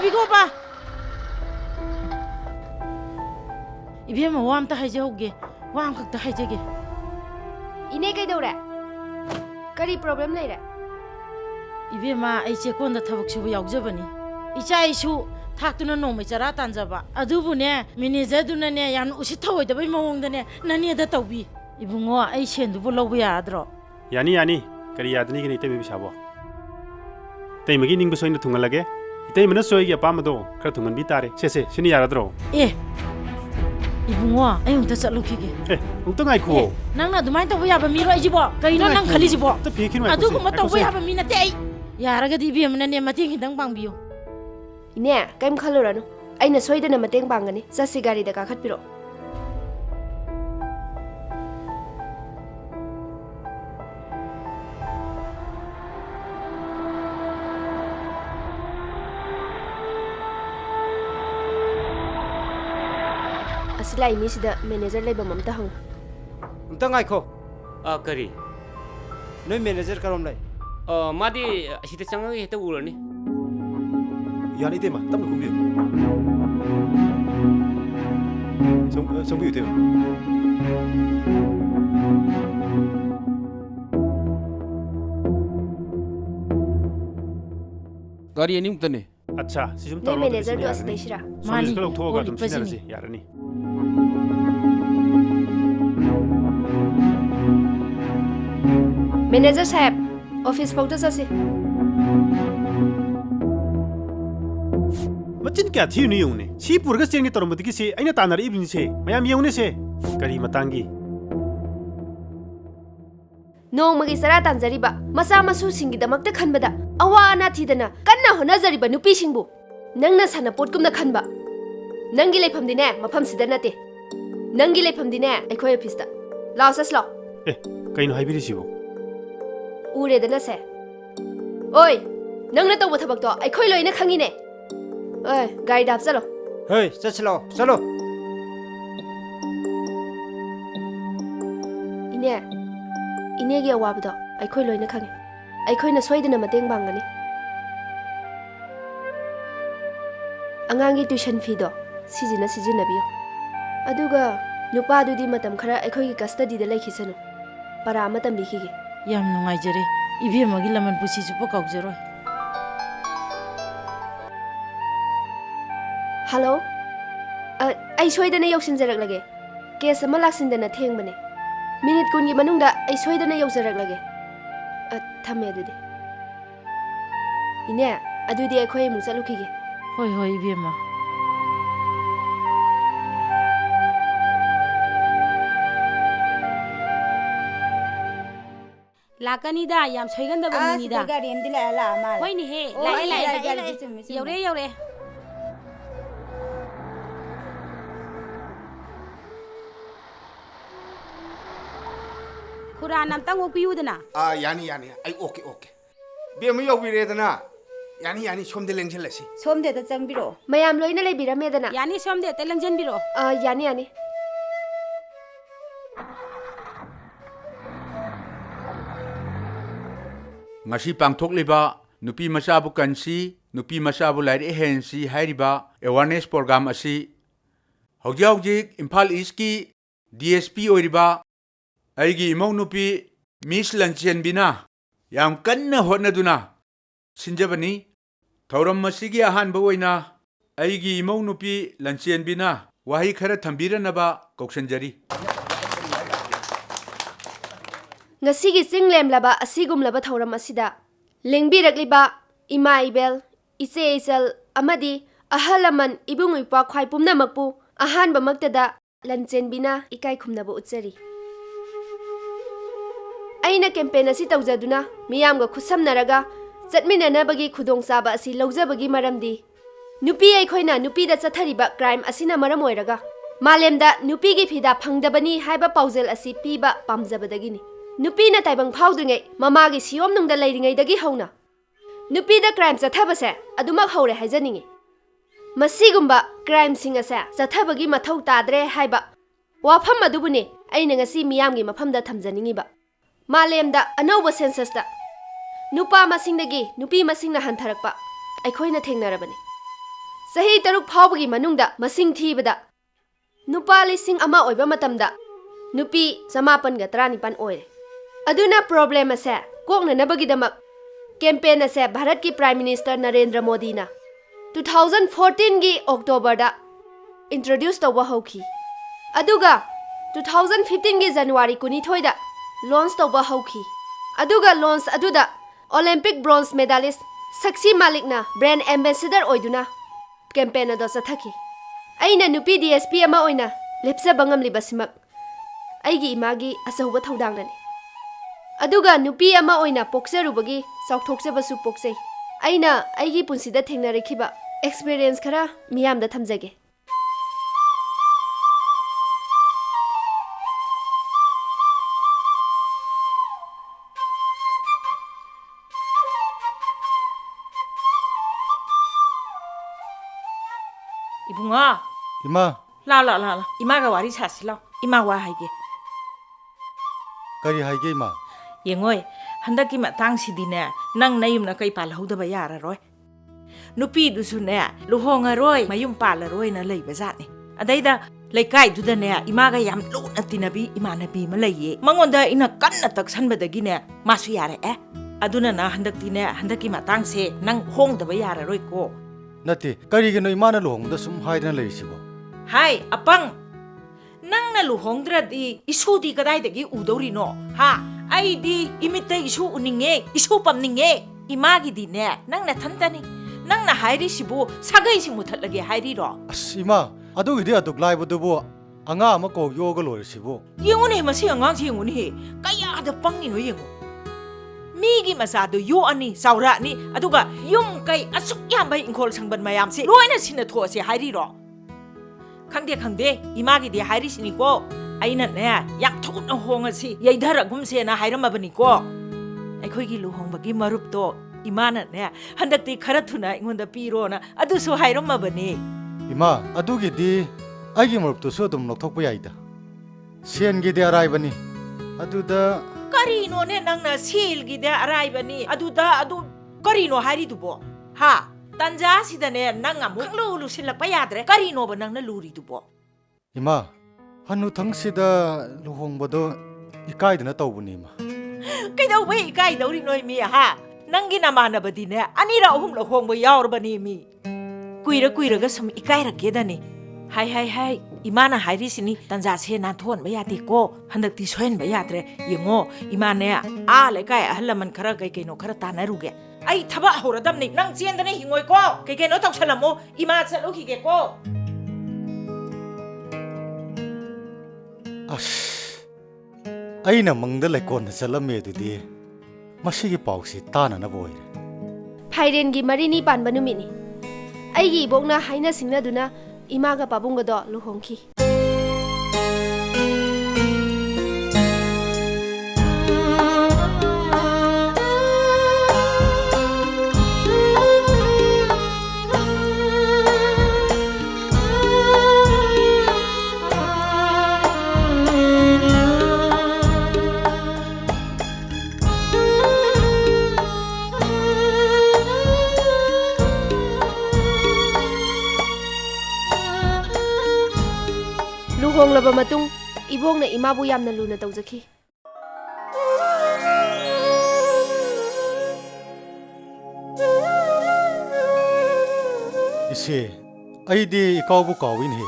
ꯉꯥꯏꯕꯤꯈꯣ ꯄꯥ ꯏꯕꯦꯝꯃ ꯋꯥ ꯑꯝꯇ ꯍꯥꯏꯖꯍꯧꯒꯦ ꯋꯥ ꯑꯃꯈꯛꯇ ꯍꯥꯏꯖꯒꯦ ꯏꯅꯦ ꯀꯩꯗꯧꯔꯦ ꯀꯔꯤ ꯄ꯭ꯔꯣꯕ꯭ꯂꯦꯝ ꯂꯩꯔꯦ 이베마 ꯑꯩ ꯆꯦꯛꯀꯣꯟꯗ ꯊꯕꯛ ꯁꯨꯕ ꯌꯥꯎꯖꯕꯅꯤ 이자 이슈 ꯊꯥꯛꯇꯨꯅ ꯅꯣꯡꯃꯩ ꯆꯔꯥ ꯇꯥꯟꯖꯕ ꯑꯗꯨꯕꯨꯅꯦ ꯃꯦꯅꯦꯖꯔꯗꯨꯅꯅꯦ ꯌꯥꯝꯅ ꯎꯁꯤꯠ ꯊꯑꯣꯏꯗꯕꯩ ꯃꯑꯣꯡꯗꯅꯦ ꯅꯅꯦꯗ ꯇꯧꯕꯤ 이bungo ꯑꯩ ꯁꯦꯟꯗꯨꯕꯨ ꯂꯧꯕ ꯌꯥꯗ꯭ꯔꯣ 야니 야니 그리 야드니 그니 이때미 비사보 이때미기 닝부 소인도 퉁을라게 이때미는 소이기 아빠마도 그래 퉁은비 따래 세세 신이 야라드로 에 이bungo ꯑꯩ ꯑꯝꯇ ꯆꯠꯂꯨꯈꯤꯒꯦ ꯎꯛꯇ ꯉꯥꯏꯈꯣ ꯅꯪꯅ ꯑꯗꯨꯃꯥꯏꯅ ꯇꯧꯕ ꯌꯥꯕ ꯃꯤꯔꯣ ꯑꯩꯖꯤꯕꯣ ꯀꯩꯅꯣ ꯅꯪ ꯈꯜꯂꯤꯖꯤꯕꯣ ꯑꯗꯨꯒꯨꯝꯕ ꯇꯧꯕ ꯌꯥꯕ ꯃꯤ ꯅꯠꯇꯦ ꯑꯩ ꯌꯥꯔꯒꯗꯤ 이베ꯃꯅꯅꯦ ꯃꯇꯦꯡ ꯈꯤꯇꯪ ꯄꯥꯡꯕꯤꯌꯨ ꯏꯅꯦ ꯀꯩꯝ ꯈꯜꯂꯨꯔꯅꯨ ꯑꯩꯅ ꯁꯣꯏꯗꯅ ꯃꯇꯦꯡ ꯄꯥꯡꯒꯅꯤ ꯆꯠꯁꯤ ꯒꯥꯔꯤꯗ ꯀꯥꯈꯠꯄꯤꯔꯣ ꯑꯁꯤꯂꯥꯏ ꯃꯤꯁꯤꯗ ꯃꯦꯅꯦꯖꯔ ꯂꯩꯕꯝ ꯑꯝꯇ ꯍꯪꯉꯨ ꯑꯝꯇ ꯉꯥꯏꯈꯣ ꯀꯔꯤ ꯅꯣꯏ ꯃꯦꯅꯦꯖꯔ ꯀꯔꯝ ꯂꯩ ꯃꯥꯗꯤ ꯑꯁꯤꯗ ꯆꯪꯉꯒ ꯍꯦꯛꯇ ꯎꯔꯅꯤ 야니 이때마 땀을 굽이요 정비유 이때마 가리 애님부터네 아차 시좀 내 떨어져 매니저도 어스데이시라 많이 그럼 도와가 좀 빠지니. 신나지 야르니 매니저 사हेब ऑफिस फाउta चसे मचिन क्या थी नहीं उन्हें सी पुरगा चेंगे तरमति की से अइना तानार इबिन से मयाम येउने से करी मतांगी नोंमगी सरा तांजरिबा मसा मसु सिंगिदमक्ता खनबदा अवा अना थीदना कन्ना होनाजरिबा नुपी सिंगबु नंगना सानापोटकुमना खनबा नंगी लेफमदिने मफमसिदा नते नंगी लेफमदिने अखोय ऑफिसदा लाओ ससलो ए कइनो हाइबिरिसिबो उरेदना से ओय नंगना तौबा थबकतो अखोय लोइना खंगिने ओय गाड़ी डाब चलो हे चलो चलो इने इनेगी अवाबदो अखोय लोइना खंगे अखोयना सोइदना मतेंग बांगनी अंगांगी ट्यूशन फीदो सिजिना सिजिनबियो अदुगा नुपादुदी मतम खरा अखोयगी कस्टडीदा लेखिसनु para amatam bikige ꯌꯥꯝ ꯅꯨꯡꯉꯥꯏꯖꯔꯦ ꯏꯕꯦꯝꯃꯒꯤ ꯂꯃꯟ ꯄꯨꯟꯁꯤ ꯆꯨꯞꯄ ꯀꯥꯎꯖꯔꯣꯏ हेलो आई सोइदना यौसिनजरकलगे केस अमा लाक्सिनदना थेंगबने मिनिट कुनगी मनुंगदा आई सोइदना यौजरकलगे थमे अदुदि इने अदुदि अखोय मु चलुखिगे ꯍꯣꯏ ꯍꯣꯏ 이베마 लाकनीदा याम सोइगंदबा मिनीदा गाड़ी एमदी ला ला माल होइनी हे लाए यौरे यौरे खुरा नमतंग ओपियुदना यानी यानी आई ओके ओके बेम यौबिरेदना यानी यानी सोमदे लेंजलसी सोमदे त चंगबिरो मयाम लोइना लेबिरमेदना यानी सोमदे ते लंजनबिरो यानी यानी ngasi pangthokliba nupi machabu kansi nupi machabu laire agency hairiba awareness program asi hogyawjik imphal east ki dsp oiriba aigi imong nupi miss lanchen bina yam kanna hotnaduna sinjabani thauram masigi ahan boina aigi imong nupi lanchen bina wahi khara thambiranaba koksanjari ngasi singlam laba asigum laba thauram asida lengbirakliba ima ibel iche isel amadi ahalaman ibung ipa khwai pumna makpu ahan ba maktada lanchen bina ikai khumna ba uchari aina campaign asi tawjaduna miyam ga khusamnaraga chatmina na bagi khudong saba asi lawjabagi maramdi nupi ai khoina nupi da chathariba crime asina maram oiraga malemda nupi gi phida phangdabani haiba paujel asi piba pamjabadagini nupi na taibang phaudringai mama gi siom nungda leiringai dagi hauna nupi da crime chathabase adumak haure haijaningi masigumba crime singa sa chathabagi mathau tadre haiba wafam adubune aina ngasi miyam gi mafamda thamjaningi ba malemda anauba census da nupa masingdagi nupi masingna hantharakpa aikhoina thengnarabani Sahi taruk phawbagi manungda masing thibada nupa lising ama oiba matamda nupi samapan ga 35 oire. Aduna problem ase kokna nabagidamak campaign ase Bharat ki Prime Minister Narendra Modi na 2014 gi October da introduce tawba hauki. Aduga 2015 gi January kuni thoida launch tawba hauki. Aduga launch aduda Olympic bronze medalist Sakshi Malik na brand ambassador oiduna campaign ado sathaki. Aina nupi DSP ama oina lepsa bangam libasimak aigi imagi asauba thaudangdani. Aduga nupi ama oina pokserubagi sauthoksebasu poksei. Aina aigi punsida thengnarekiba experience khara miyamda thamjage. Ibunga Ima, la ima ga wari sasilo ima wa haige kari haige ima. yengoi handaki matang sidine nang nayumna kai pal hodaba yara roi nupi du su ne luhonga roi mayum pal roi na lei bazat ni adaida leikai du da ne ima ga yam lu na tinabi imana bi ma leiye mangonda ina kanna tak sanbadagi ne masu yare aduna na handaki ne handaki matang se nang hong daba yara roi ko Nati, kari gino imana luhong da sum haidana lerisibo. hai apang nang na luhongdradi isu di kadai dagi udori no ha ai di imita isu uninge isu pamninge imagi di ne nang na thantani nang na hairi sibu sagai si muthatlage hairi ro As ima, adu ide aduk lai bodubo anga ama ko yoga lerisibo. yengone masi angang si yengone he kaya da pangi no yengo migi masado yo ani saura ni aduga yum kai asuk yambai ingkol sangban mayam se loina sina tho se hairi ro khangde imagi di hairi sini ko aina ne yak thukna honga si yaidhara gumse na hairamabani ko aikhoi gi luhongbagi marup to imana ne handakti khara thuna ingonda piro na adusu hairamabani Ima, adu gidi aigi marup to so dum lokthokpa yaida. Sen gidi araibani. Adu da karino ne nangna sil gi da araibani adu karino hairi dubo ha tanja sida ne nanga mu khanglu silakpa yadre karino ba nangna luri dubo Ima, hanu thangsida luhong bodo ikaidana tawbuni ima. kaidau bai kai dauri noi mi ha nangi namana badine anira ahum la hongbo yawrbani mi kuira ga sum ikai rakeda ni hai imana hairi sini tanja se na thon ba yate ko handakti soen ba yatre yengo imane a le kai ahlaman khara kai no khara tanaruge ai thaba horadam ni nang chendane hingoi ko kai no tawsalamo ima chalo ki ge ko As, aina mangda lekon na salame dudi. Masigi pausi tana na boy. Phairen gi marini panba numini aigi ibokna haina singna duna imaga pabunga do luhongki. Luhonglaba matung ibongna imabu yamna luna tawjaki. Ise, aidi ikawbu kawin he.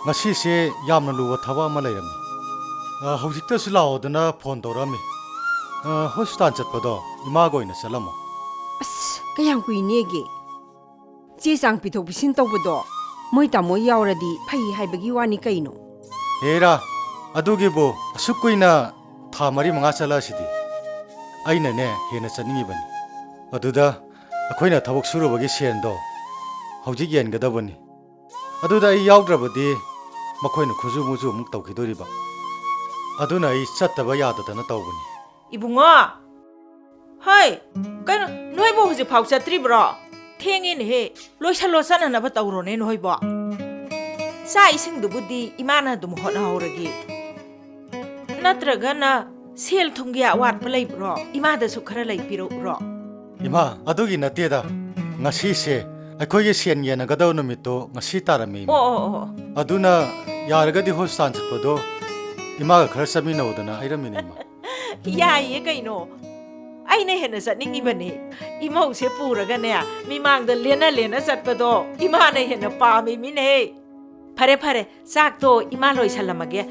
Ngasi se yamna luwa thaba ma lairami. Hawjikta silao dana phone tawrami. Hospital chatpado imago ina salamo. As, kayang kuinege. Che sang pitok bisin tawbado. Moi tamo yauradi phai haibagi wani kaino. Hera, adugibo asukuina thamari manga chala sidi. Aina ne hena chaningi bani. Aduda akoina thabok surubagi sendo. Hawjik yen gadabani. Aduda ai yaudravadi makoina khuju muju muk tawkhidoriba. Aduna ai chattaba yadadana tawbani. ibungo hai kaino noibo huji phau chatri bro thengin he loisalo sanana ba tawro ne noibo sa ising du budi imana dum hona horagi natraga na sel thunggi awat palai bro imada su khara lai piro bro Ima, adugi nateda ngasi se ꯑꯩꯈꯣꯏꯒꯤ ꯁꯦꯟ ꯌꯦꯟꯅꯒꯗꯕ ꯅꯨꯃꯤꯠꯇꯣ ꯉꯁꯤ ꯇꯥꯔꯝꯃꯤ ꯏꯃꯥ ꯑꯣ ꯑꯗꯨꯅ ꯌꯥꯔꯒꯗꯤ hospital ꯆꯠꯄꯗꯣ ꯏꯃꯥꯒ ꯈꯔ ꯆꯠꯃꯤꯟꯅꯧꯗꯅ ꯍꯥꯏꯔꯝꯃꯤꯅꯦ ꯏꯃꯥ ꯌꯥꯏꯌꯦ ꯀꯩꯅꯣ ꯑꯩꯅ ꯍꯦꯟꯅ ꯆꯠꯅꯤꯡꯉꯤꯕꯅꯤ ꯏꯃꯧꯁꯦ ꯄꯨꯔꯒꯅꯦ ꯃꯤꯃꯥꯡꯗ ꯂꯦꯟꯅ ꯂꯦꯟꯅ ꯆꯠꯄꯗꯣ ꯏꯃꯥꯅ ꯍꯦꯟꯅ ꯄꯥꯝꯃꯤꯃꯤꯅꯦ ꯐꯔꯦ ꯐꯔꯦ ꯆꯥꯛꯇꯣ ꯏꯃꯥ ꯂꯣꯏꯁꯜꯂꯝꯃꯒꯦ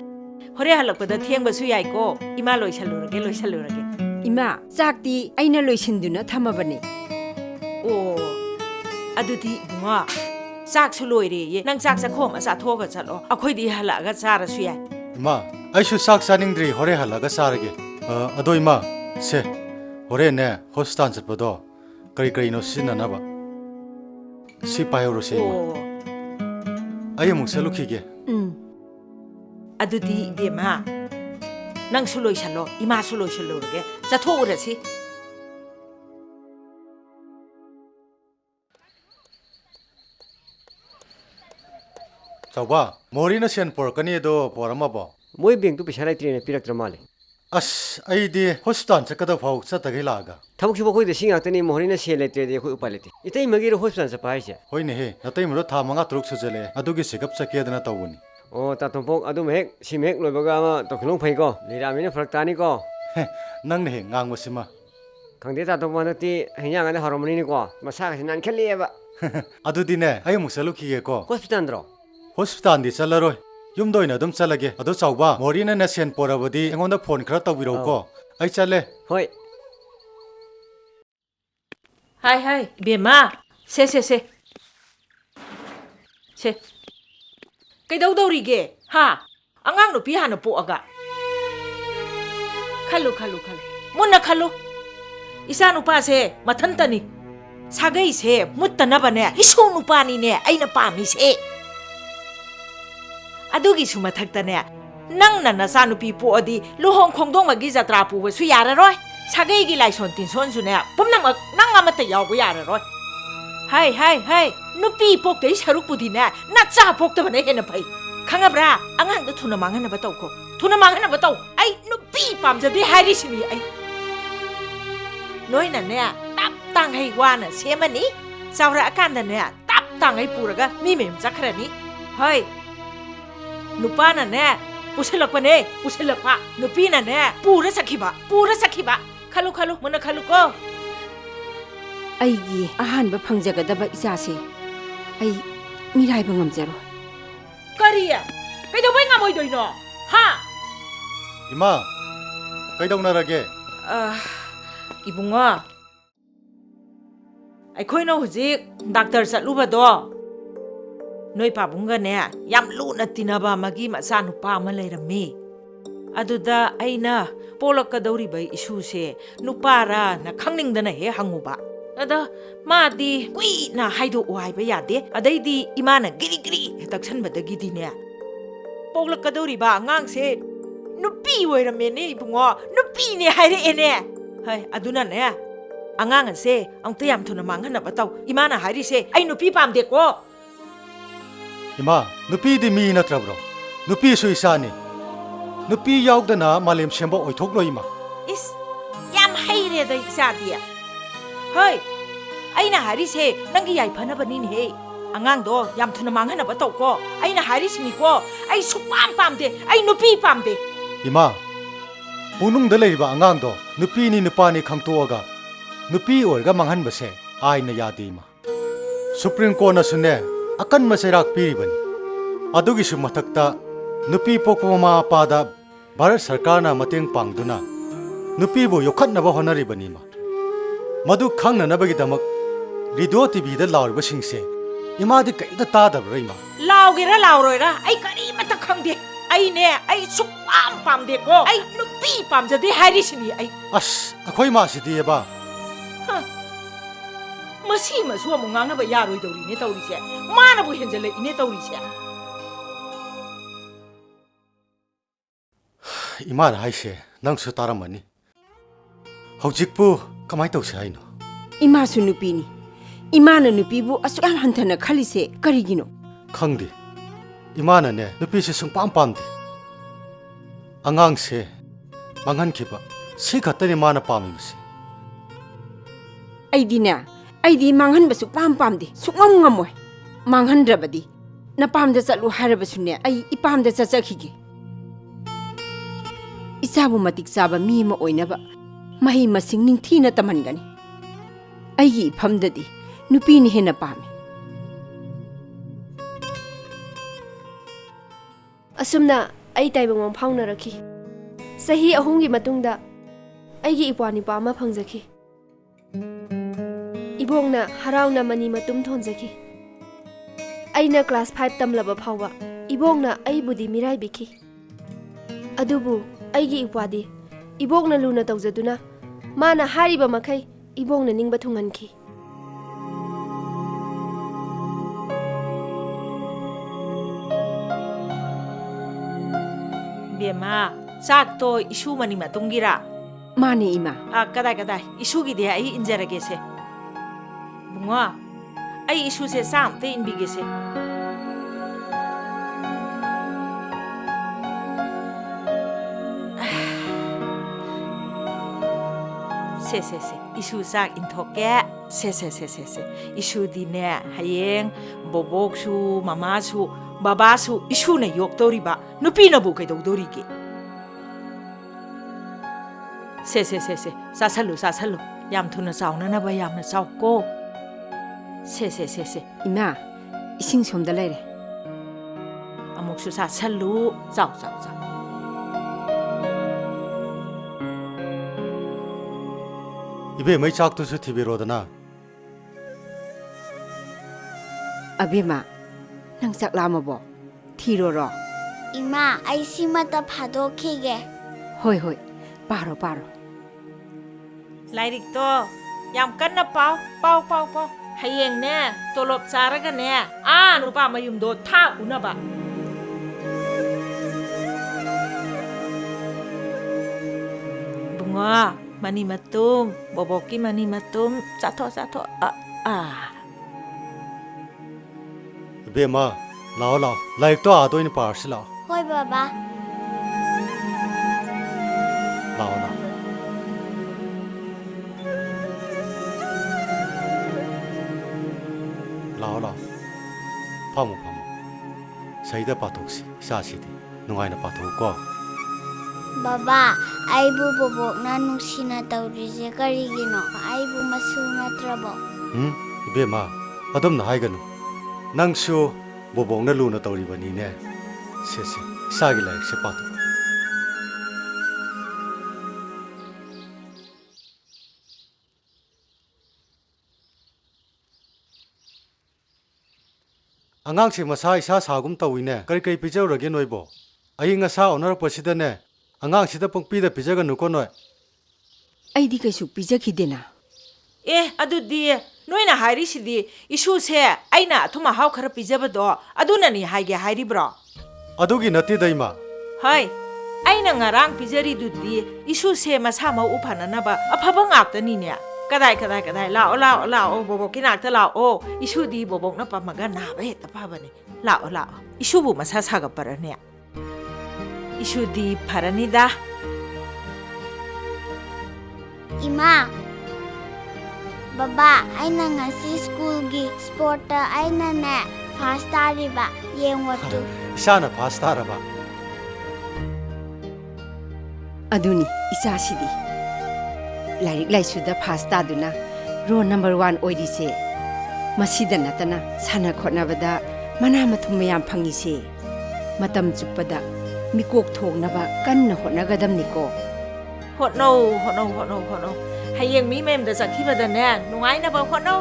ꯍꯣꯔꯦꯟ ꯍꯜꯂꯛꯄꯗ ꯊꯦꯡꯕꯁꯨ ꯌꯥꯏꯀꯣ ꯏꯃꯥ ꯂꯣꯏꯁꯜꯂꯨꯔꯒꯦ 이마 짝디 아이나 로이신두나 타마바니 ꯑꯣ ꯑꯗꯨꯗꯤ ꯏꯕꯨꯡꯉꯣ ꯆꯥꯛꯁꯨ ꯂꯣꯏꯔꯦꯌꯦ ꯅꯪ ꯆꯥꯛ ꯆꯥꯈꯣꯝ ꯑꯃ ꯆꯥꯊꯣꯛꯑꯒ ꯆꯠꯂꯣ ꯑꯩꯈꯣꯏꯗꯤ ꯍꯜꯂꯛꯑꯒ ꯆꯥꯔꯁꯨ ꯌꯥꯏ 이마 아이슈 싹 싸닝들이 호래 할라가 싸르게 아도 이마 세 호래네 호스탄 젖버도 그리노 신나나봐 시파요로 세이마 아이 묵살루키게 ꯑꯗꯨꯗꯤ 이베마 ꯅꯪꯁꯨ ꯂꯣꯏꯁꯜꯂꯣ 이마ꯁꯨ ꯂꯣꯏꯁꯜꯂꯨꯔꯒꯦ ꯆꯠꯊꯣꯛꯎꯔꯁꯤ 자와 머리는 센 por까니도 보라마봐 모이 뱅도 pesa laitri piraktra male 아스 아이디 호스탄 젖가다 파우 쩌다게 라가 tabuk shubo khoi de singakni morina se laitri de khoi upalete itai magiro hospital sa paise होइने हे नतै मरो था मंगा तुरुक सुजले अदुगी सेकअप चकेदना तवनी o ta tompok adum hek simek loibaga ma tokhilong phai ko liramina phrak tani ko nang ne ngang wasima khangde ta tompok nati hanya ngane harmony ni ko masa ka nan khelieba अदुदिने आइ मुसलु खिगे को hospital dro hospital di चलरोय युमदो इन अदुम चलगे अदो चाउबा मोरिना ने Sen पोराबदी एंगोंदा phone खरा तबिरो को आइ चले होय हाय हाय बेमा से ꯀꯩꯗꯧꯗꯧꯔꯤꯒꯦ ꯍꯥ ꯑꯉꯥꯡ ꯅꯨꯄꯤ ꯍꯥꯟꯅ ꯄꯣꯛꯑꯒ ꯈꯜꯂꯨ ꯃꯨꯟꯅ ꯈꯜꯂꯨ ꯏꯆꯥ ꯅꯨꯄꯥꯁꯦ ꯃꯊꯟꯇꯅꯤ ꯁꯥꯒꯩꯁꯦ ꯃꯨꯠꯇꯅꯕꯅꯦ ꯏꯁꯨ ꯅꯨꯄꯥꯅꯤꯅꯦ ꯑꯩꯅ ꯄꯥꯝꯃꯤꯁꯦ ꯑꯗꯨꯒꯤꯁꯨ ꯃꯊꯛꯇꯅꯦ ꯅꯪꯅ ꯅꯆꯥ ꯅꯨꯄꯤ ꯄꯣꯛꯑꯗꯤ ꯂꯨꯍꯣꯡ ꯈꯣꯡꯗꯣꯡꯕꯒꯤ ꯖꯇ꯭ꯔꯥ ꯄꯨꯕꯁꯨ ꯌꯥꯔꯔꯣꯏ ꯁꯥꯒꯩꯒꯤ ꯂꯥꯏꯁꯣꯟ ꯇꯤꯟꯁꯣꯟꯁꯨꯅꯦ ꯄꯨꯝꯅꯃꯛ ꯅꯪ ꯑꯃꯠꯇ ꯌꯥꯎꯕ ꯌꯥꯔꯔꯣꯏ ꯍꯥꯏ ꯅꯨꯄꯤ ꯄꯣꯛꯇꯩ ꯁꯔꯨꯛꯄꯨꯗꯤꯅꯦ ꯅꯆꯥ ꯄꯣꯛꯇꯕꯅ ꯍꯦꯟꯅ ꯐꯩ ꯈꯪꯉꯕ꯭ꯔꯥ ꯑꯉꯥꯡꯗ ꯊꯨꯅ ꯃꯥꯡꯍꯟꯅꯕ ꯇꯧꯀꯣ ꯊꯨꯅ ꯃꯥꯡꯍꯟꯅꯕ ꯇꯧ ꯑꯩ ꯅꯨꯄꯤ ꯄꯥꯝꯖꯗꯦ ꯍꯥꯏꯔꯤꯁꯤꯅꯤ ꯑꯩ ꯅꯣꯏꯅꯅꯦ ꯇꯞ ꯇꯥꯡꯍꯩ ꯋꯥꯅ ꯁꯦꯝꯃꯅꯤ ꯆꯥꯎꯔꯛꯑꯀꯥꯟꯗꯅꯦ ꯇꯞ ꯇꯥꯡꯍꯩ ꯄꯨꯔꯒ ꯃꯤ ꯃꯌꯨꯝ ꯆꯠꯈ꯭ꯔꯅꯤ ꯍꯣꯏ ꯅꯨꯄꯥꯅꯅꯦ ꯄꯨꯁꯤꯜꯂꯛꯄ ꯅꯨꯄꯤꯅꯅꯦ ꯄꯨꯔ ꯆꯠꯈꯤꯕ ꯈꯜꯂꯨ ꯃꯨꯟꯅ ꯈꯜꯂꯨꯀꯣ ꯑꯩꯒꯤ ꯑꯍꯥꯟꯕ ꯐꯪꯖꯒꯗꯕ ꯏꯆꯥꯁꯦ ꯑꯩ ꯃꯤꯔꯥꯏꯕ ꯉꯝꯖꯔꯣꯏ ꯀꯔꯤ ꯀꯩꯗꯧꯕꯩ ꯉꯝꯃꯣꯏꯗꯣꯏꯅꯣ ꯍꯥ 이마 ꯀꯩꯗꯧꯅꯔꯒꯦ 이붕아 ꯑꯩꯈꯣꯏꯅ ꯍꯧꯖꯤꯛ ꯗꯥꯛꯇꯔ ꯆꯠꯂꯨꯕꯗꯣ ꯅꯣꯏ ꯄꯥꯕꯨꯡꯒꯅꯦ ꯌꯥꯝ ꯂꯨꯅ ꯇꯤꯟꯅꯕ ꯑꯃꯒꯤ ꯃꯆꯥꯅꯨꯄꯥ ꯑꯃ ꯂꯩꯔꯝꯃꯤ ꯑꯗꯨꯗ ꯑꯩꯅ ꯄꯣꯛꯂꯛꯀꯗꯧꯔꯤꯕ ꯏꯁꯨꯁꯦ ꯅꯨꯄꯥꯔꯥꯅ ꯈꯪꯅꯤꯡꯗꯅ ꯍꯦꯛ ꯍꯪꯉꯨꯕ ꯑꯗ ꯃꯥꯗꯤ ꯀꯨꯏꯅ ꯍꯥꯏꯗꯣꯛꯎ ꯍꯥꯏꯕ ꯌꯥꯗꯦ ꯑꯗꯩꯗꯤ ꯏꯃꯥꯅ ꯒꯤꯔꯤ ꯇꯛꯁꯟꯕꯗꯒꯤꯗꯤꯅꯦ ꯄꯣꯛꯂꯛꯀꯗꯧꯔꯤꯕ ꯑꯉꯥꯡꯁꯦ ꯅꯨꯄꯤ ꯑꯣꯏꯔꯝꯃꯦꯅꯦ 이붕어 ꯅꯨꯄꯤꯅꯦ ꯍꯥꯏꯔꯛꯑꯦꯅꯦ ꯍꯥꯏ ꯑꯗꯨꯅꯅꯦ ꯑꯉꯥꯡ ꯑꯁꯦ ꯑꯃꯨꯛꯇ ꯌꯥꯝ ꯊꯨꯅ ꯃꯥꯡꯍꯟꯅꯕ ꯇꯧ ꯏꯃꯥꯅ ꯍꯥꯏꯔꯤꯁꯦ ꯑꯩ ꯅꯨꯄꯤ ꯄꯥꯝꯗꯦꯀꯣ 이마 누피디 미 너트라브로 누피수 이사니 누피 야옥다나 말렘 셈보 오이톡로 이마 이스 ꯌꯥꯝ ꯍꯩꯔꯦꯗ 이사디 ꯍꯣꯏ ꯑꯩꯅ ꯍꯥꯏꯔꯤꯁꯦ ꯅꯪꯒꯤ ꯌꯥꯏꯐꯅꯕꯅꯤꯅꯦꯍꯦ ꯑꯉꯥꯡꯗꯣ ꯌꯥꯝ ꯊꯨꯅ ꯃꯥꯡꯍꯟꯅꯕ ꯇꯧꯀꯣ ꯑꯩꯅ ꯍꯥꯏꯔꯤꯁꯤꯅꯤꯀꯣ ꯑꯩ ꯁꯨꯛꯄꯥꯝ ꯄꯥꯝꯗꯦ ꯑꯩ ꯅꯨꯄꯤ ꯄꯥꯝꯗꯦ 이마 ꯄꯨꯅꯨꯡꯗ ꯂꯩꯔꯤꯕ ꯑꯉꯥꯡꯗꯣ ꯅꯨꯄꯤꯅꯤ ꯅꯨꯄꯥꯅꯤ ꯈꯪꯇꯣꯛꯑꯒ ꯅꯨꯄꯤ ꯑꯣꯏꯔꯒ ꯃꯥꯡꯍꯟꯕꯁꯦ ꯑꯥꯏꯅ ꯌꯥꯗꯦ ꯏꯃꯥ ꯁꯨꯄ꯭ꯔꯤꯝ ꯀꯣꯔꯠꯅꯁꯨꯅꯦ ꯑꯀꯟꯕ ꯆꯩꯔꯥꯛ ꯄꯤꯔꯤꯕꯅꯤ ꯑꯗꯨꯒꯤꯁꯨ ꯃꯊꯛꯇ ꯅꯨꯄꯤ ꯄꯣꯛꯄ ꯃꯃꯥ ꯃꯄꯥꯗ ꯚꯥꯔꯠ ꯁꯔꯀꯥꯔꯅ ꯃꯇꯦꯡ ꯄꯥꯡꯗꯨꯅ ꯅꯨꯄꯤꯕꯨ ꯌꯣꯛꯈꯠꯅꯕ ꯍꯣꯠꯅꯔꯤꯕꯅꯤ ꯏꯃꯥ ꯃꯗꯨ ꯈꯪꯅꯅꯕꯒꯤꯗꯃꯛ ꯔꯦꯗꯤꯑꯣ ꯇꯤꯚꯤꯗ ꯂꯥꯎꯔꯤꯕꯁꯤꯡꯁꯦ ꯏꯃꯥꯗꯤ ꯀꯩꯝꯇ ꯇꯥꯗꯕ꯭ꯔꯥ ꯏꯃꯥ ꯂꯥꯎꯒꯦꯔꯥ ꯂꯥꯎꯔꯣꯏꯔꯥ ꯑꯩ ꯀꯔꯤꯃꯠꯇ ꯈꯪꯗꯦ ꯑꯩꯅꯦ ꯑꯩ ꯁꯨꯛꯄꯥꯝ ꯄꯥꯝꯗꯦꯀꯣ ꯑꯩ ꯅꯨꯄꯤ ꯄꯥꯝꯖꯗꯦ ꯍꯥꯏꯔꯤꯁꯤꯅꯤ ꯑꯩ ꯑꯁ ꯑꯩꯈꯣꯏ ꯃꯥꯁꯤꯗꯤꯕ ꯃꯁꯤꯃꯁꯨ ꯑꯃꯨꯛ ꯉꯥꯡꯅꯕ ꯌꯥꯔꯣꯏꯗꯧꯔꯤꯅꯦ ꯇꯧꯔꯤꯁꯦ ꯃꯥꯅꯕꯨ ꯍꯦꯟꯖꯜꯂꯛꯏꯅꯦ ꯇꯧꯔꯤꯁꯦ 이마나 하이세 낭수 따라마니 ꯍꯧꯖꯤꯛꯄꯨ ꯀꯃꯥꯏ ꯇꯧꯁꯦ ꯍꯥꯏꯅꯣ 이마ꯁꯨ 누피니 이마는 누피부 아수간 한타나 칼리세 까리기노 ꯈꯪꯗꯦ 이마나네 누피시 숭ꯄꯥꯝ ꯄꯥꯝꯗꯦ ꯑꯉꯥꯡꯁꯦ ꯃꯥꯡꯍꯟꯈꯤꯕ ꯁꯤ ꯈꯛꯇꯅꯤ ꯃꯥꯅ ꯄꯥꯝꯃꯤꯕꯁꯦ ꯑꯩꯗꯤꯅꯦ ꯑꯩꯗꯤ ꯃꯥꯡꯍꯟꯕꯁꯨ ꯄꯥꯝꯗꯦ ꯁꯨꯡꯉꯝ ꯉꯝꯃꯣꯏ ꯃꯥꯡꯍꯟꯗ꯭ꯔꯕꯗꯤ ꯅꯄꯥꯝꯗ ꯆꯠꯂꯨ ꯍꯥꯏꯔꯕꯁꯨꯅꯦ ꯑꯩ ꯏꯄꯥꯝꯗ ꯆꯠꯆꯈꯤꯒꯦ ꯏꯆꯥꯕꯨ ꯃꯇꯤꯛ ꯆꯥꯕ ꯃꯤ ꯑꯃ ꯑꯣꯏꯅꯕ ꯃꯍꯩ ꯃꯁꯤꯡ ꯅꯤꯡꯊꯤꯅ ꯇꯝꯍꯟꯒꯅꯤ ꯑꯩꯒꯤ ꯏꯐꯝꯗꯗꯤ ꯅꯨꯄꯤꯅ ꯍꯦꯟꯅ ꯄꯥꯝꯃꯤ ꯑꯁꯨꯝꯅ ꯑꯩ ꯇꯥꯏꯕꯪ ꯐꯥꯎꯅꯔꯛꯈꯤ ꯆꯍꯤ 3ꯒꯤ ꯃꯇꯨꯡꯗ ꯑꯩꯒꯤ ꯏꯄ꯭ꯋꯥ ꯅꯨꯄꯥ ꯑꯃ ꯐꯪꯖꯈꯤ इबोंगना हराउना मनी मतुम थोंजखी अइना क्लास 5 तमलबा फावबा इबोंगना अइबुदी मिराइबिखी अदुबु अइगी इपादी इबोंगना लुना तौजदुना माना हारिबा मखै इबोंगना निंगबा थुंगनखी बेमा चाक तो इशू मनी मतुंगिरा माने इमा कदाई इशूगी दे आई इंजरगे से बुंगा आई इशू से सामते इनबिगे से इशू साक इंथोके से इशू दीने हयेंग बोबोकसु मामासु बाबासु इशू ने योक्तोरिबा नुपी नबु कैदौदोरिगे से सासलु याम थुना चावननबा यामना चावको से इमा इसिंग सोमदा लेरे अमुकसु सासलु चाव इबे मै चाक तो सु थिबिरोदना अबेमा नंग चाक लामबो थिरोरो इमा आइसिमता फादोखिगे होय पारो लाइरिक तो याम कन्ना पाव हयेंग ने तोलोब चारगा ने नुपा मयुमदो था उनबा बुंगा मनी मतुम बोबोकी मनी मतुम चाथो इबे मा लाओ लाइक तो आदो इन पार्स लाओ होय बाबा लाओ फामु सहीदा पाथोक्सी सासीदी नुंगाइना पाथोको बाबा आइबु बोबोकना नुसिना तौरिजे करिगिनो आइबु मसु नत्रबो इबेमा अदम हाइगनु नंगसु बोबोकना लुना तौरिबनीने से सागी लाइक से पाथो अंगांग से मसा इसा सागुम तौइने कई पिजौरगे नोइबो अयिंग असा ओनरपसिदने अंगांग सिदा पंगपीदा पिजगनुको नोय अइदी कैसु पिजखिदेना ए अदुदी नोइना हारिसिदी इशू से आइना थुमा हाव खरा पिजबदो अदुननी हाइगे हाइरिब्रो अदुगी नति दैमा हाय आइना ngarang पिजरिदुदी इशू से मसा मा उफाननाबा अफबा ngaktaनिने कदाई लाओ बोबो की नाकता लाओ इशू दी बोबोक ना पमगा नाबे हेता पाबने लाओ इशू बु मसा सागा परने इशू दी फरनिदा इमा बाबा आइना ngasi स्कूल गी स्पोर्ट आइना ने फर्स्ट तारिबा येंगवतु इसाना फर्स्ट तारबा अदुनी इसासिदी लाइक लाइसुदा फास्ट तादुना रो नंबर 1 ओइदिसे मसिदा नतना साना खोनाबदा मना मथुम याम फंगिसे मतम चुपदा मिकोक थोंगनाबा कन्न होनागदमनिको होनो हयेंग मी मेमदा चखिबदने नुंगाइनाबा होनो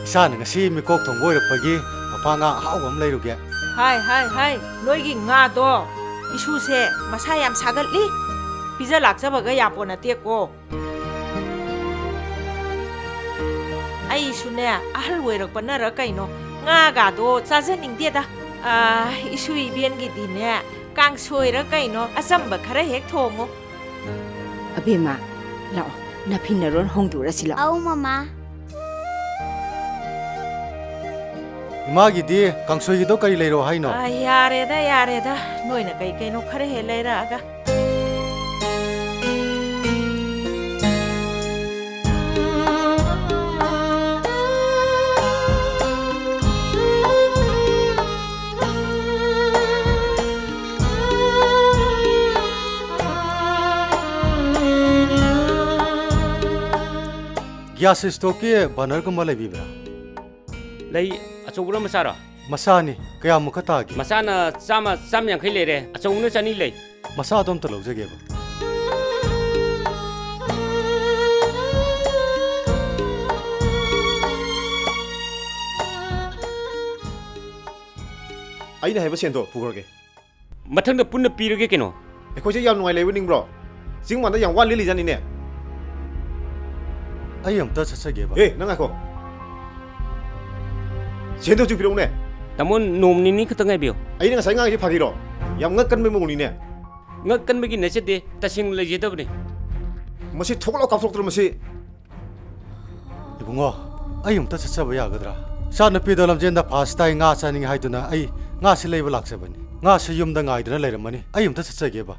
इसाना ngasi मिकोक थोंगोइरपगी मपांगा हावम लेरुगे हाय नोइगी nga दो इशू से मसा याम सागतली पिजा लाक्सबगा यापो नतेको आई सुने अहल वेरकपनर कइनो गागादो चाजनिंगदेदा इशु इबेनगी दिने कांगसोइर कइनो असंब खरा हेक थोंगो अबेमा लाओ नफिनरोन होंगदुरसिला आउ मामा इमागी दी कांगसोइगी दो कई लेरो हाइनो यारेदा नोइना कइनो खरा हे ꯒ꯭ꯌꯥꯁ ꯁ꯭ꯇꯣꯞꯀꯤ ꯕꯔꯅꯔꯒꯨꯝꯕ ꯂꯩꯕꯤꯕ꯭ꯔꯥ? ꯂꯩ ꯑꯆꯧꯕꯔ ꯃꯆꯥꯔꯣ? ꯃꯆꯥꯅꯤ. ꯀꯌꯥꯃꯨꯛꯀ ꯇꯥꯒꯦ? ꯃꯆꯥꯅ ꯆꯥꯝꯃ ꯌꯥꯡꯈꯩ ꯂꯩꯔꯦ, ꯑꯆꯧꯕꯅ 200 ꯂꯩ. ꯃꯆꯥꯗꯣ ꯑꯝꯇ ꯂꯧꯖꯒꯦꯕ. ꯑꯩꯅ ꯍꯥꯏꯕ ꯁꯦꯟꯗꯣ ꯄꯨꯈ꯭ꯔꯒꯦ. ꯃꯊꯪꯗ ꯄꯨꯟꯅ ꯄꯤꯔꯒꯦ ꯀꯩꯅꯣ? ꯑꯩꯈꯣꯏꯁꯦ ꯌꯥꯝ ꯅꯨꯡꯉꯥꯏ ꯂꯩꯕ ꯅꯤꯡꯕ꯭ꯔꯣ? ꯆꯤꯡꯃꯥꯟꯗ ꯌꯥꯝ ꯋꯥꯠ ꯂꯤꯖꯥꯅꯤꯅꯦ. ꯑꯩ ꯑꯝꯇ ꯆꯠꯆꯒꯦꯕ. ꯅꯪ ꯉꯥꯏꯈꯣ. ꯁꯦꯟꯗꯣ ꯍꯧꯖꯤꯛ ꯄꯤꯔꯛꯎꯅꯦ. ꯇꯥꯃꯣ ꯅꯣꯡ ꯅꯤꯅꯤ ꯈꯛꯇ ꯉꯥꯏꯕꯤꯌꯨ. ꯑꯩꯅ ꯉꯁꯥꯏ ꯉꯥꯡꯉꯤꯁꯦ ꯐꯥꯒꯤꯔꯣ? ꯌꯥꯝ ꯉꯛꯀꯟꯕ ꯃꯑꯣꯡꯅꯤꯅꯦ. ꯉꯛꯀꯟꯕꯒꯤ ꯅꯠꯆꯗꯦ, ꯇꯁꯦꯡꯅ ꯂꯩꯖꯗꯕꯅꯤ. ꯃꯁꯤ ꯊꯣꯛꯂꯥꯎ ꯀꯥꯞꯊꯣꯛꯇ꯭ꯔꯣ ꯃꯁꯤ? ꯏꯕꯨꯡꯉꯣ, ꯑꯩ ꯑꯝꯇ ꯆꯠꯆꯕ ꯌꯥꯒꯗ꯭ꯔꯥ? ꯏꯆꯥꯅꯨꯄꯤꯗꯣ ꯂꯝꯖꯦꯟꯗ ꯐꯥꯁ ꯇꯥꯏ ꯉꯥ ꯆꯥꯅꯤꯡꯉꯤ ꯍꯥꯏꯗꯨꯅ ꯑꯩ ꯉꯥꯁꯤ ꯂꯩꯕ ꯂꯥꯛꯆꯕꯅꯤ. ꯉꯥꯁꯤ ꯌꯨꯝꯗ ꯉꯥꯏꯗꯨꯅ ꯂꯩꯔꯝꯃꯅꯤ. ꯑꯩ ꯑꯝꯇ ꯆꯠꯆꯒꯦꯕ.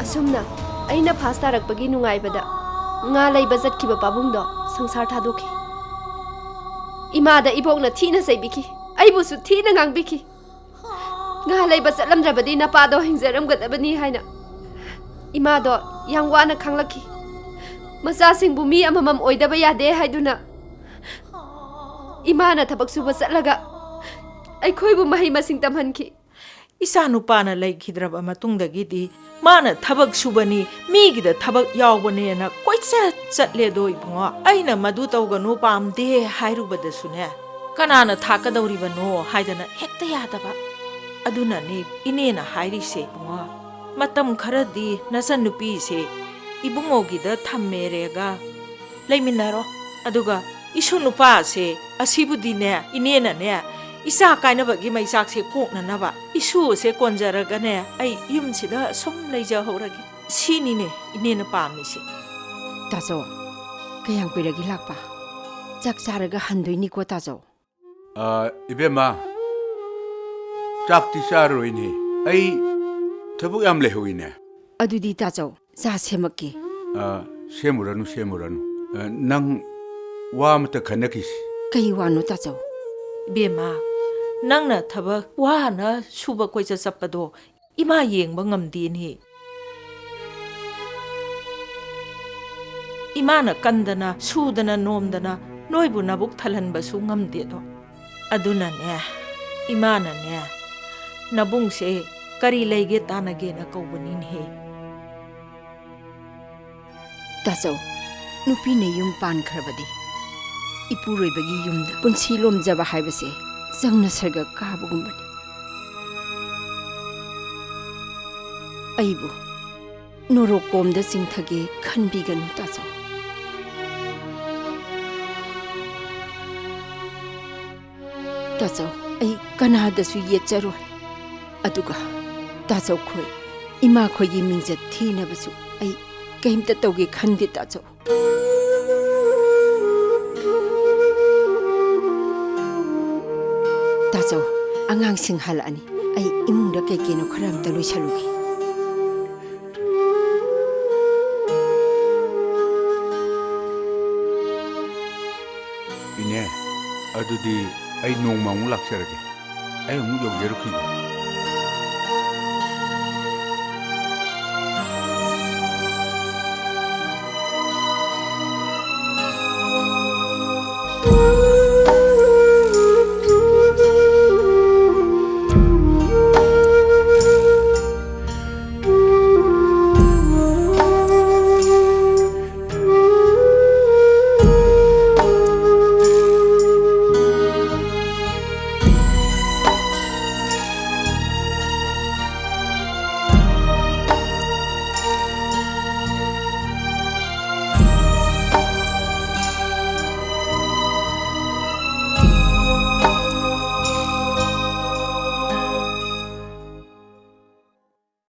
ꯑꯁꯨꯝꯅ ꯑꯩꯅ ꯐꯥꯁ ꯇꯥꯔꯛꯄꯒꯤ ꯅꯨꯡꯉꯥꯏꯕꯗ ꯉꯥ ꯂꯩꯕ ꯆꯠꯈꯤꯕ ꯄꯥꯕꯨꯡꯗꯣ ꯁꯪꯁꯥꯔ ꯊꯥꯗꯣꯛꯈꯤ. ꯏꯃꯥꯗ ꯏꯕꯣꯛꯅ ꯊꯤꯅ ꯆꯩꯕꯤꯈꯤ. ꯑꯩꯕꯨꯁꯨ ꯊꯤꯅ ꯉꯥꯡꯕꯤꯈꯤ. ꯉꯥ ꯂꯩꯕ ꯆꯠꯂꯝꯗ꯭ꯔꯕꯗꯤ ꯅꯄꯥꯗꯣ ꯍꯤꯡꯖꯔꯝꯒꯗꯕꯅꯤ ꯍꯥꯏꯅ. ꯏꯃꯥꯗꯣ ꯌꯥꯝ ꯋꯥꯅ ꯈꯥꯡꯂꯛꯈꯤ. ꯃꯆꯥꯁꯤꯡꯕꯨ ꯃꯤ ꯑꯃꯃꯝ ꯑꯣꯏꯗꯕ ꯌꯥꯗꯦ ꯍꯥꯏꯗꯨꯅ ꯏꯃꯥꯅ ꯊꯕꯛ ꯁꯨꯕ ꯆꯠꯂꯒ ꯑꯩꯈꯣꯏꯕꯨ ꯃꯍꯩ ꯃꯁꯤꯡ ꯇꯝꯍꯟꯈꯤ. ꯏꯆꯥ ꯅꯨꯄꯥꯅ ꯂꯩꯈꯤꯗ꯭ꯔꯕ ꯃꯇꯨꯡꯗꯒꯤꯗꯤ ꯃꯥꯅ ꯊꯕꯛ ꯁꯨꯕꯅꯤ, ꯃꯤꯒꯤꯗ ꯊꯕꯛ ꯌꯥꯎꯕꯅꯦꯅ ꯀꯣꯏꯆꯠ ꯆꯠꯂꯦꯗꯣ ꯏꯕꯨꯡꯉꯣ. ꯑꯩꯅ ꯃꯗꯨ ꯇꯧꯒꯅꯨ ꯄꯥꯝꯗꯦ ꯍꯥꯏꯔꯨꯕꯗꯁꯨꯅꯦ, ꯀꯅꯥꯅ ꯊꯥꯛꯀꯗꯧꯔꯤꯕꯅꯣ ꯍꯥꯏꯗꯅ ꯍꯦꯛꯇ ꯌꯥꯗꯕ. ꯑꯗꯨꯅꯅꯦ ꯏꯅꯦꯅ ꯍꯥꯏꯔꯤꯁꯦ ꯏꯕꯨꯡꯉꯣ. ꯃꯇꯝ ꯈꯔꯗꯤ ꯅꯆꯟꯅꯨꯄꯤꯁꯦ ꯏꯕꯨꯡꯉꯣꯒꯤꯗ ꯊꯝꯃꯦꯔꯦꯒ ꯂꯩꯃꯤꯟꯅꯔꯣ. ꯑꯗꯨꯒ ꯏꯁꯨ ꯅꯨꯄꯥꯁꯦ ꯑꯁꯤꯕꯨꯗꯤꯅꯦ ꯏꯅꯦꯅꯅꯦ ꯏꯆꯥ ꯀꯥꯏꯅꯕꯒꯤ ꯃꯩꯆꯥꯛꯁꯦ ꯀꯣꯛꯅꯅꯕ ꯏꯁꯨꯁꯦ ꯀꯣꯟꯖꯔꯒꯅꯦ ꯑꯩ ꯌꯨꯝꯁꯤꯗ ꯁꯨꯝ ꯂꯩꯖꯍꯧꯔꯒꯦ. ꯁꯤꯅꯤꯅꯦ ꯏꯅꯦꯅ ꯄꯥꯝꯃꯤꯁꯦ. ꯇꯥꯖꯧ, ꯀꯌꯥꯝ ꯀꯨꯏꯔꯒꯦ ꯂꯥꯛꯄ? ꯆꯥꯛ ꯆꯥꯔꯒ ꯍꯟꯗꯣꯏꯅꯤꯀꯣ ꯇꯥꯖꯧ. ꯏꯕꯦꯝꯃ, ꯆꯥꯛꯇꯤ ꯆꯥꯔꯣꯏꯅꯦ. ꯑꯩ ꯊꯕꯛ ꯌꯥꯝ ꯂꯩꯍꯧꯏꯅꯦ. ꯑꯗꯨꯗꯤ ꯇꯥꯖꯧ, ꯆꯥ ꯁꯦꯝꯃꯛꯀꯦ. ꯁꯦꯝꯃꯨꯔꯅꯨ. ꯅꯪ ꯋꯥ ꯑꯃꯇ ꯈꯟꯅꯈꯤꯁꯤ. ꯀꯩ ꯋꯥꯅꯣ ꯇꯥꯖꯧ? ꯏꯕꯦꯝꯃ, ꯅꯪꯅ ꯊꯕꯛ ꯋꯥꯅ ꯁꯨꯕ ꯀꯣꯏꯆꯠ ꯆꯠꯄꯗꯣ ꯏꯃꯥ ꯌꯦꯡꯕ ꯉꯝꯗꯦꯅꯦ. 이마나 깐다나 수드나 놈다나 너희부 나북 탈한바수 ꯉꯝ데도 아두나네 이마나네 나봉세 까리 레게 따나게나 까우버니네 따서 누피네 윰 빤크라바디 이쁘로이바기 윰다 punsi 롬자바 하이바세 정나 설가 까부군바니 아이부 노로꼼다 싱타게 큰비간 따서 따서 아이 까나다수 예짜로 아두가 따서 코이 이마 코이 민자 티나바수 아이 게임다 떠게 간디 따서 따서 앙앙싱 할라니 아이 이문다 깨깨노 크람다 루샬루기 이네 아두디 아이 농망을 락셔라게 아이 무 여기로 키고